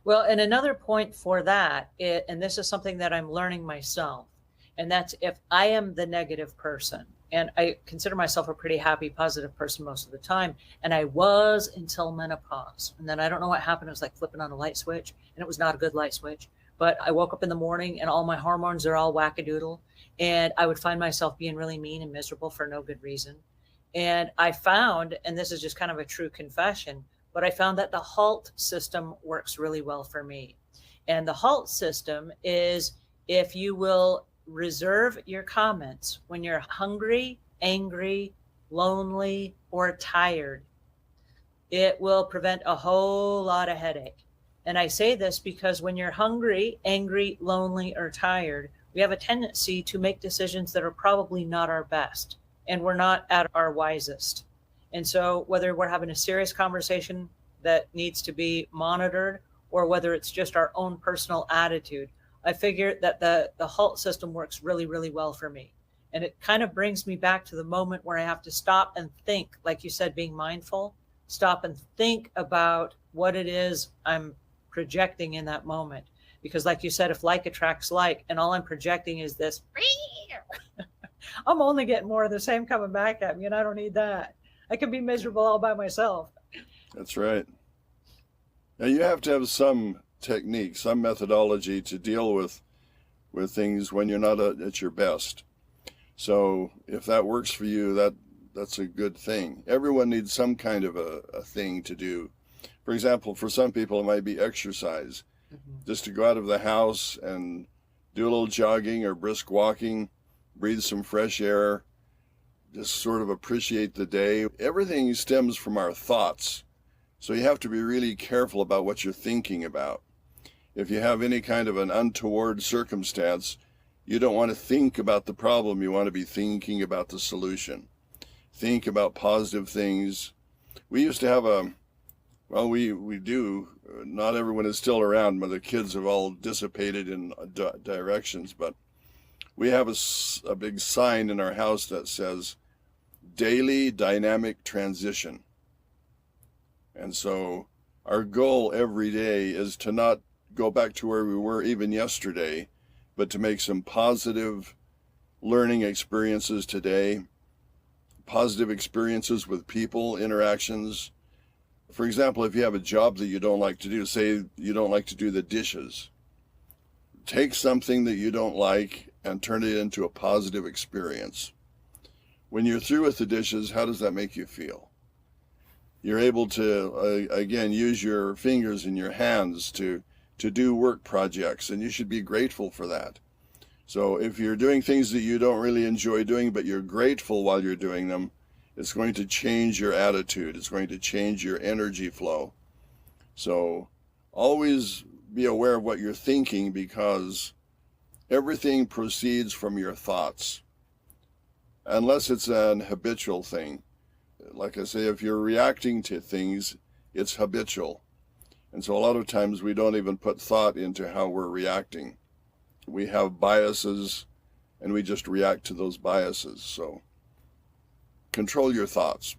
Well, and another point for that, and this is something that I'm learning myself, and that's if I am the negative person, and I consider myself a pretty happy, positive person most of the time, and I was until menopause. And then I don't know what happened. It was like flipping on a light switch, and it was not a good light switch. But I woke up in the morning and all my hormones are all wackadoodle, and I would find myself being really mean and miserable for no good reason. And I found, and this is just kind of a true confession, but I found that the HALT system works really well for me. And the HALT system is if you will reserve your comments when you're hungry, angry, lonely, or tired, it will prevent a whole lot of headache. And I say this because when you're hungry, angry, lonely, or tired, we have a tendency to make decisions that are probably not our best, and we're not at our wisest. And so, whether we're having a serious conversation that needs to be monitored, or whether it's just our own personal attitude, I figure that the HALT system works really, really well for me. And it kind of brings me back to the moment where I have to stop and think, like you said, being mindful, stop and think about what it is I'm projecting in that moment. Because, like you said, if like attracts like, and all I'm projecting is this, I'm only getting more of the same coming back at me, and I don't need that. I can be miserable all by myself. That's right. Now you have to have some technique, some methodology to deal with things when you're not at your best. So if that works for you, that's a good thing. Everyone needs some kind of a thing to do. For example, for some people it might be exercise. Just to go out of the house and do a little jogging or brisk walking, breathe some fresh air, just sort of appreciate the day. Everything stems from our thoughts. So you have to be really careful about what you're thinking about. If you have any kind of an untoward circumstance, you don't want to think about the problem. You want to be thinking about the solution. Think about positive things. We used to have we do. Not everyone is still around, but the kids have all dissipated in directions. But we have a big sign in our house that says, Daily Dynamic Transition. And so our goal every day is to not go back to where we were even yesterday, but to make some positive learning experiences today, positive experiences with people, interactions. For example, if you have a job that you don't like to do, say you don't like to do the dishes, take something that you don't like and turn it into a positive experience. When you're through with the dishes, how does that make you feel? You're able to, again, use your fingers and your hands to do work projects, and you should be grateful for that. So if you're doing things that you don't really enjoy doing, but you're grateful while you're doing them, it's going to change your attitude. It's going to change your energy flow. So always be aware of what you're thinking, because everything proceeds from your thoughts, unless it's an habitual thing. Like I say, if you're reacting to things, it's habitual. And so a lot of times we don't even put thought into how we're reacting. We have biases, and we just react to those biases. So control your thoughts.